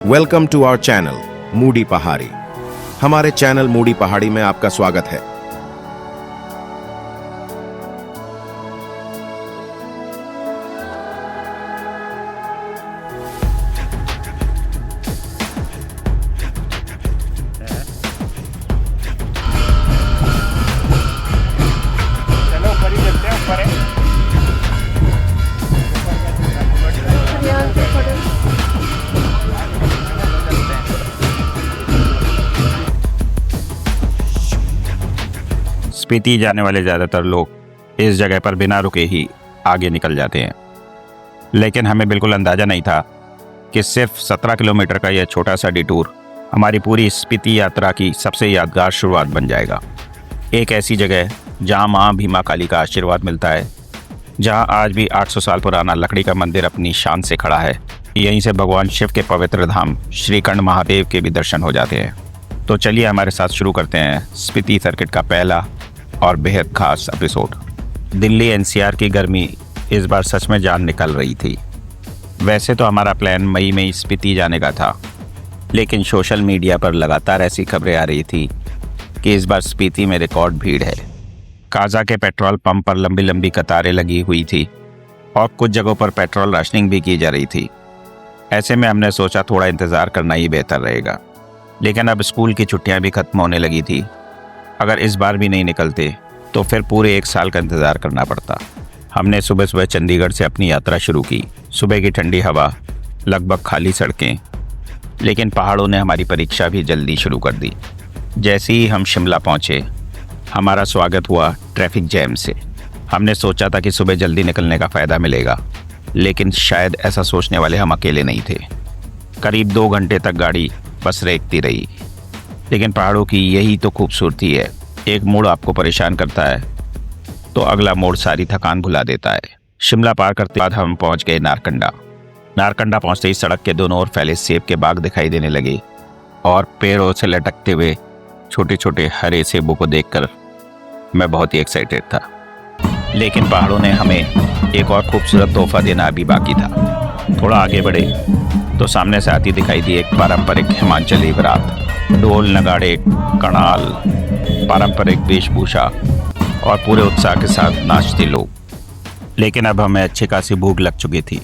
Welcome to our channel Moody Pahadi. हमारे channel Moody पहाड़ी में आपका स्वागत है। चलो ऊपर ही चलते हैं, ऊपर है। स्पीति जाने वाले ज़्यादातर लोग इस जगह पर बिना रुके ही आगे निकल जाते हैं, लेकिन हमें बिल्कुल अंदाज़ा नहीं था कि सिर्फ 17 किलोमीटर का यह छोटा सा डिटूर हमारी पूरी स्पीति यात्रा की सबसे यादगार शुरुआत बन जाएगा। एक ऐसी जगह जहां मां भीमा काली का आशीर्वाद मिलता है, जहां आज भी 800 साल पुराना लकड़ी का मंदिर अपनी शान से खड़ा है। यहीं से भगवान शिव के पवित्र धाम श्रीकंड महादेव के भी दर्शन हो जाते हैं। तो चलिए हमारे साथ शुरू करते हैं स्पीति सर्किट का पहला और बेहद खास एपिसोड। दिल्ली एनसीआर की गर्मी इस बार सच में जान निकल रही थी। वैसे तो हमारा प्लान मई में स्पीति जाने का था, लेकिन सोशल मीडिया पर लगातार ऐसी खबरें आ रही थी कि इस बार स्पीति में रिकॉर्ड भीड़ है। काजा के पेट्रोल पंप पर लंबी लंबी कतारें लगी हुई थी और कुछ जगहों पर पेट्रोल राशनिंग भी की जा रही थी। ऐसे में हमने सोचा थोड़ा इंतज़ार करना ही बेहतर रहेगा, लेकिन अब स्कूल की छुट्टियां भी खत्म होने लगी थी। अगर इस बार भी नहीं निकलते तो फिर पूरे 1 साल का इंतज़ार करना पड़ता। हमने सुबह सुबह चंडीगढ़ से अपनी यात्रा शुरू की। सुबह की ठंडी हवा, लगभग खाली सड़कें, लेकिन पहाड़ों ने हमारी परीक्षा भी जल्दी शुरू कर दी। जैसे ही हम शिमला पहुँचे, हमारा स्वागत हुआ ट्रैफिक जैम से। हमने सोचा था कि सुबह जल्दी निकलने का फ़ायदा मिलेगा, लेकिन शायद ऐसा सोचने वाले हम अकेले नहीं थे। करीब 2 घंटे तक गाड़ी बस रेंकती रही, लेकिन पहाड़ों की यही तो खूबसूरती है। एक मोड़ आपको परेशान करता है तो अगला मोड़ सारी थकान भुला देता है। शिमला पार करते बाद हम पहुंच गए नारकंडा। नारकंडा पहुंचते ही सड़क के दोनों ओर फैले सेब के बाग दिखाई देने लगे और पेड़ों से लटकते हुए छोटे छोटे हरे सेबों को देखकर मैं बहुत ही एक्साइटेड था। लेकिन पहाड़ों ने हमें एक और खूबसूरत तोहफा देना अभी बाकी था। थोड़ा आगे बढ़े तो सामने से आती दिखाई दी एक पारंपरिक हिमाचली बारात। ढोल, नगाड़े, कड़ाल, पारंपरिक वेशभूषा और पूरे उत्साह के साथ नाचते लोग। लेकिन अब हमें अच्छी खासी भूख लग चुकी थी।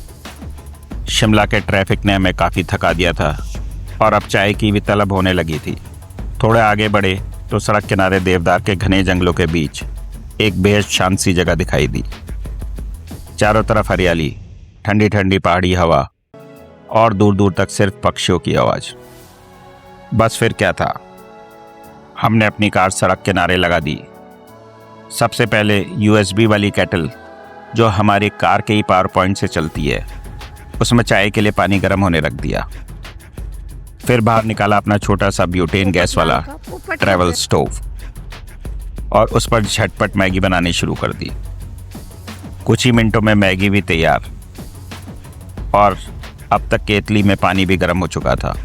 शिमला के ट्रैफिक ने हमें काफ़ी थका दिया था और अब चाय की भी तलब होने लगी थी। थोड़े आगे बढ़े तो सड़क किनारे देवदार के घने जंगलों के बीच एक बेहद शांत सी जगह दिखाई दी। चारों तरफ हरियाली, ठंडी ठंडी पहाड़ी हवा और दूर दूर तक सिर्फ पक्षियों की आवाज़। बस फिर क्या था, हमने अपनी कार सड़क किनारे लगा दी। सबसे पहले यूएसबी वाली केटल जो हमारी कार के ही पावर पॉइंट से चलती है, उसमें चाय के लिए पानी गर्म होने रख दिया। फिर बाहर निकाला अपना छोटा सा ब्यूटेन गैस वाला ट्रैवल स्टोव और उस पर झटपट मैगी बनानी शुरू कर दी। कुछ ही मिनटों में मैगी भी तैयार और अब तक केतली में पानी भी गर्म हो चुका था।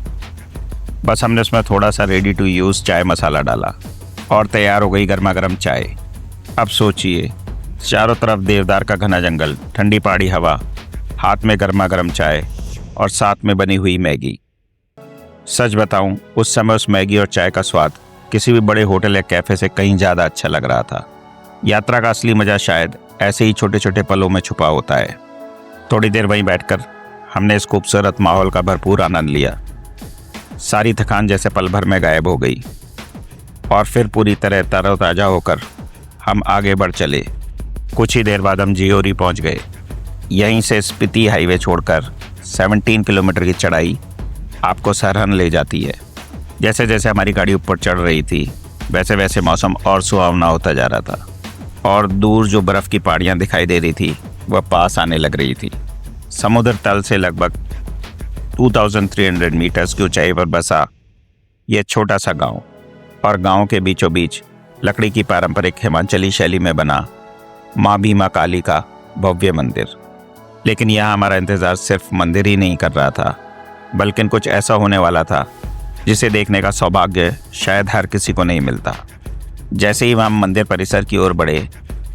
बस हमने उसमें थोड़ा सा रेडी टू यूज़ चाय मसाला डाला और तैयार हो गई गर्मा गर्म चाय। अब सोचिए, चारों तरफ देवदार का घना जंगल, ठंडी पहाड़ी हवा, हाथ में गर्मा गर्म चाय और साथ में बनी हुई मैगी। सच बताऊं, उस समय उस मैगी और चाय का स्वाद किसी भी बड़े होटल या कैफ़े से कहीं ज़्यादा अच्छा लग रहा था। यात्रा का असली मज़ा शायद ऐसे ही छोटे छोटे पलों में छुपा होता है। थोड़ी देर वहीं बैठकर हमने इस खूबसूरत माहौल का भरपूर आनंद लिया। सारी थकान जैसे पल भर में गायब हो गई और फिर पूरी तरह तरोताज़ा होकर हम आगे बढ़ चले। कुछ ही देर बाद हम जियोरी पहुंच गए। यहीं से स्पीति हाईवे छोड़कर 17 किलोमीटर की चढ़ाई आपको सरहन ले जाती है। जैसे जैसे हमारी गाड़ी ऊपर चढ़ रही थी, वैसे वैसे मौसम और सुहावना होता जा रहा था और दूर जो बर्फ़ की पहाड़ियाँ दिखाई दे रही थी वह पास आने लग रही थी। समुद्र तल से लगभग 2300 मीटर्स की ऊंचाई पर बसा यह छोटा सा गांव और गांव के बीचों बीच लकड़ी की पारंपरिक हिमाचली शैली में बना मां भीमा काली का भव्य मंदिर। लेकिन यहाँ हमारा इंतज़ार सिर्फ मंदिर ही नहीं कर रहा था, बल्कि कुछ ऐसा होने वाला था जिसे देखने का सौभाग्य शायद हर किसी को नहीं मिलता। जैसे ही हम मंदिर परिसर की ओर बढ़े,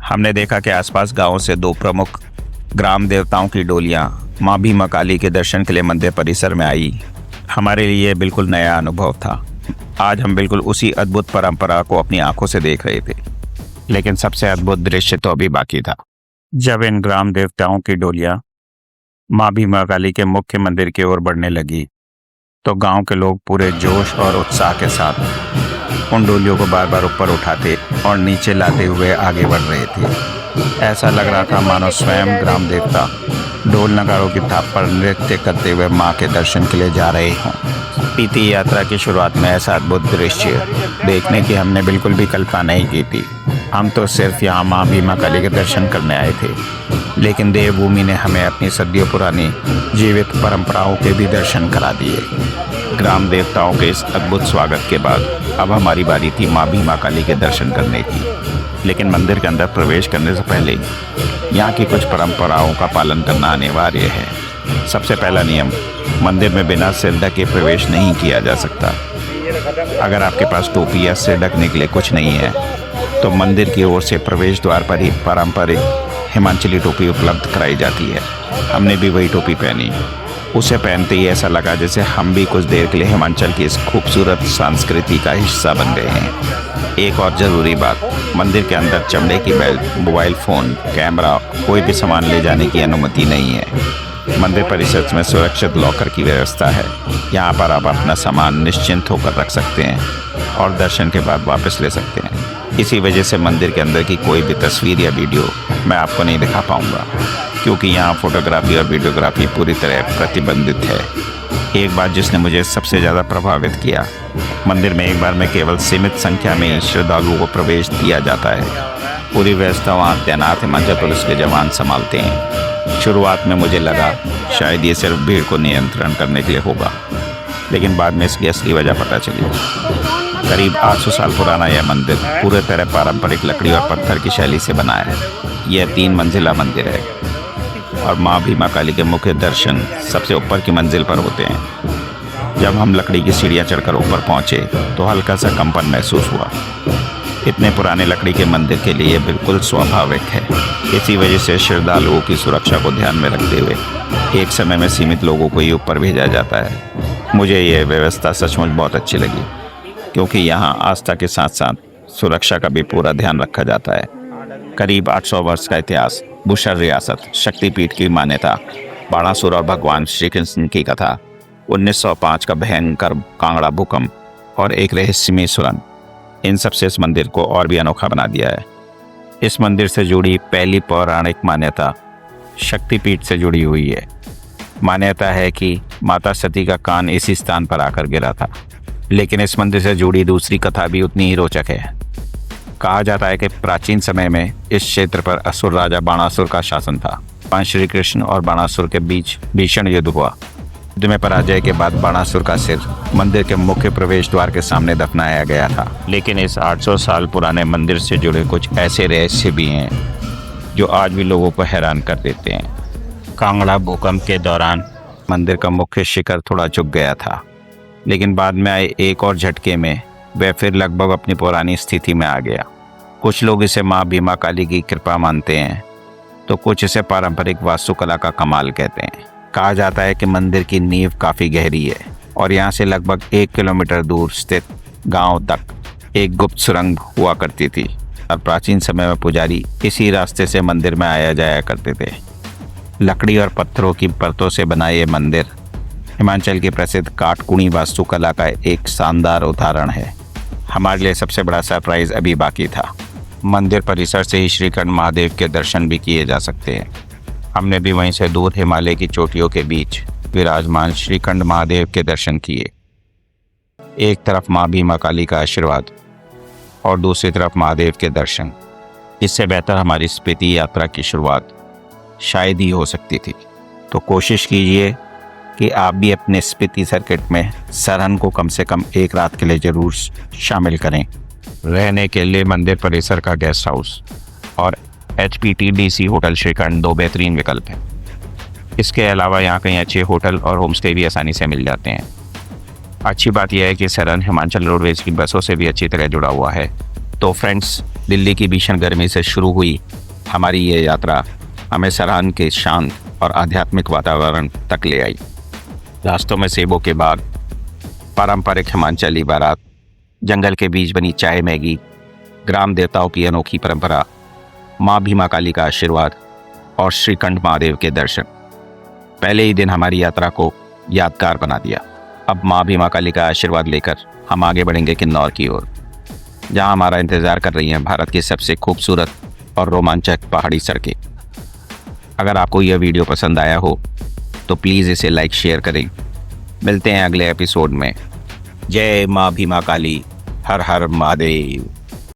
हमने देखा कि आसपास गांवों से 2 प्रमुख ग्राम देवताओं की डोलियां मां भीमा काली के दर्शन के लिए मंदिर परिसर में आई। हमारे लिए बिल्कुल नया अनुभव था। आज हम बिल्कुल उसी अद्भुत परंपरा को अपनी आंखों से देख रहे थे। लेकिन सबसे अद्भुत दृश्य तो अभी बाकी था। जब इन ग्राम देवताओं की डोलियां माँ भीमा काली के मुख्य मंदिर की ओर बढ़ने लगी तो गांव के लोग पूरे जोश और उत्साह के साथ उन डोलियों को बार बार ऊपर उठाते और नीचे लाते हुए आगे बढ़ रहे थे। ऐसा लग रहा था मानो स्वयं ग्राम देवता ढोल नगाड़ों की थाप पर नृत्य करते हुए माँ के दर्शन के लिए जा रहे हों। स्पीति यात्रा की शुरुआत में ऐसा अद्भुत दृश्य देखने की हमने बिल्कुल भी कल्पना नहीं की थी। हम तो सिर्फ यहाँ माँ भीमा काली के दर्शन करने आए थे, लेकिन देवभूमि ने हमें अपनी सदियों पुरानी जीवित परंपराओं के भी दर्शन करा दिए। ग्राम देवताओं के इस अद्भुत स्वागत के बाद अब हमारी बारी थी माँ भीमा काली के दर्शन करने की। लेकिन मंदिर के अंदर प्रवेश करने से पहले यहाँ की कुछ परंपराओं का पालन करना अनिवार्य है। सबसे पहला नियम, मंदिर में बिना सिर ढके प्रवेश नहीं किया जा सकता। अगर आपके पास टोपी या सिर ढकने के लिए कुछ नहीं है तो मंदिर की ओर से प्रवेश द्वार पर ही पारंपरिक हिमाचली टोपी उपलब्ध कराई जाती है। हमने भी वही टोपी पहनी। उसे पहनते ही ऐसा लगा जैसे हम भी कुछ देर के लिए हिमाचल की इस खूबसूरत संस्कृति का हिस्सा बन गए हैं। एक और ज़रूरी बात, मंदिर के अंदर चमड़े की बेल्ट, मोबाइल फ़ोन, कैमरा, कोई भी सामान ले जाने की अनुमति नहीं है। मंदिर परिसर में सुरक्षित लॉकर की व्यवस्था है। यहाँ पर आप अपना सामान निश्चिंत होकर रख सकते हैं और दर्शन के बाद वापस ले सकते हैं। इसी वजह से मंदिर के अंदर की कोई भी तस्वीर या वीडियो मैं आपको नहीं दिखा पाऊँगा, क्योंकि यहाँ फोटोग्राफी और वीडियोग्राफी पूरी तरह प्रतिबंधित है। एक बात जिसने मुझे सबसे ज़्यादा प्रभावित किया, मंदिर में एक बार में केवल सीमित संख्या में श्रद्धालुओं को प्रवेश दिया जाता है। पूरी व्यवस्था वहाँ तैनात हिमाचल पुलिस के जवान संभालते हैं। शुरुआत में मुझे लगा शायद ये सिर्फ भीड़ को नियंत्रण करने के लिए होगा, लेकिन बाद में इसकी असली वजह पता चली। करीब 800 साल पुराना यह मंदिर पूरे तरह पारंपरिक लकड़ी और पत्थर की शैली से बना है। यह 3 मंजिला मंदिर है और माँ भीमा काली के मुख्य दर्शन सबसे ऊपर की मंजिल पर होते हैं। जब हम लकड़ी की सीढ़ियाँ चढ़कर ऊपर पहुँचे तो हल्का सा कंपन महसूस हुआ। इतने पुराने लकड़ी के मंदिर के लिए बिल्कुल स्वाभाविक है। इसी वजह से श्रद्धालुओं की सुरक्षा को ध्यान में रखते हुए एक समय में सीमित लोगों को ही ऊपर भेजा जाता है। मुझे यह व्यवस्था सचमुच बहुत अच्छी लगी, क्योंकि यहाँ आस्था के साथ साथ सुरक्षा का भी पूरा ध्यान रखा जाता है। करीब 800 वर्ष का इतिहास, बुशर रियासत, शक्तिपीठ की मान्यता, बाणासुर और भगवान श्री कृष्ण की कथा, 1905 का भयंकर कांगड़ा भूकंप और एक रहस्यमय सुरंग, इन सब से इस मंदिर को और भी अनोखा बना दिया है। इस मंदिर से जुड़ी पहली पौराणिक मान्यता शक्तिपीठ से जुड़ी हुई है। मान्यता है कि माता सती का कान इसी स्थान पर आकर गिरा था। लेकिन इस मंदिर से जुड़ी दूसरी कथा भी उतनी ही रोचक है। कहा जाता है कि प्राचीन समय में इस क्षेत्र पर असुर राजा बाणासुर का शासन था। भगवान श्री कृष्ण और बाणासुर के बीच भीषण युद्ध हुआ। युद्ध में पराजय के बाद बाणासुर का सिर मंदिर के मुख्य प्रवेश द्वार के सामने दफनाया गया था। लेकिन इस 800 साल पुराने मंदिर से जुड़े कुछ ऐसे रहस्य भी हैं जो आज भी लोगों को हैरान कर देते हैं। कांगड़ा भूकंप के दौरान मंदिर का मुख्य शिखर थोड़ा झुक गया था, लेकिन बाद में आए एक और झटके में वह फिर लगभग अपनी पुरानी स्थिति में आ गया। कुछ लोग इसे माँ भीमा काली की कृपा मानते हैं, तो कुछ इसे पारंपरिक वास्तुकला का कमाल कहते हैं। कहा जाता है कि मंदिर की नींव काफ़ी गहरी है और यहाँ से लगभग 1 किलोमीटर दूर स्थित गांव तक एक गुप्त सुरंग हुआ करती थी और प्राचीन समय में पुजारी इसी रास्ते से मंदिर में आया जाया करते थे। लकड़ी और पत्थरों की परतों से बना ये मंदिर हिमाचल की प्रसिद्ध काटकुणी वास्तुकला का एक शानदार उदाहरण है। हमारे लिए सबसे बड़ा सरप्राइज अभी बाकी था। मंदिर परिसर से ही श्रीकंठ महादेव के दर्शन भी किए जा सकते हैं। हमने भी वहीं से दूर हिमालय की चोटियों के बीच विराजमान श्रीकंठ महादेव के दर्शन किए। एक तरफ माँ भीमा काली का आशीर्वाद और दूसरी तरफ महादेव के दर्शन। इससे बेहतर हमारी स्पीति यात्रा की शुरुआत शायद ही हो सकती थी। तो कोशिश कीजिए कि आप भी अपने स्पीति सर्किट में सरहन को कम से कम एक रात के लिए ज़रूर शामिल करें। रहने के लिए मंदिर परिसर का गेस्ट हाउस और HPTDC होटल श्रीकंठ 2 बेहतरीन विकल्प हैं। इसके अलावा यहाँ कई अच्छे होटल और होम स्टे भी आसानी से मिल जाते हैं। अच्छी बात यह है कि सरहन हिमाचल रोडवेज की बसों से भी अच्छी तरह जुड़ा हुआ है। तो फ्रेंड्स, दिल्ली की भीषण गर्मी से शुरू हुई हमारी ये यात्रा हमें सरहन के शांत और आध्यात्मिक वातावरण तक ले आई। रास्तों में सेबों के बाग, पारंपरिक हिमाचली बारात, जंगल के बीच बनी चाय मैगी, ग्राम देवताओं की अनोखी परंपरा, माँ भीमा काली का आशीर्वाद और श्रीकंठ महादेव के दर्शन पहले ही दिन हमारी यात्रा को यादगार बना दिया। अब माँ भीमा काली का आशीर्वाद लेकर हम आगे बढ़ेंगे किन्नौर की ओर, जहाँ हमारा इंतज़ार कर रही हैं भारत की सबसे खूबसूरत और रोमांचक पहाड़ी सड़कें। अगर आपको यह वीडियो पसंद आया हो तो प्लीज़ इसे लाइक शेयर करें। मिलते हैं अगले एपिसोड में। जय माँ भीमा काली, हर हर महादेव।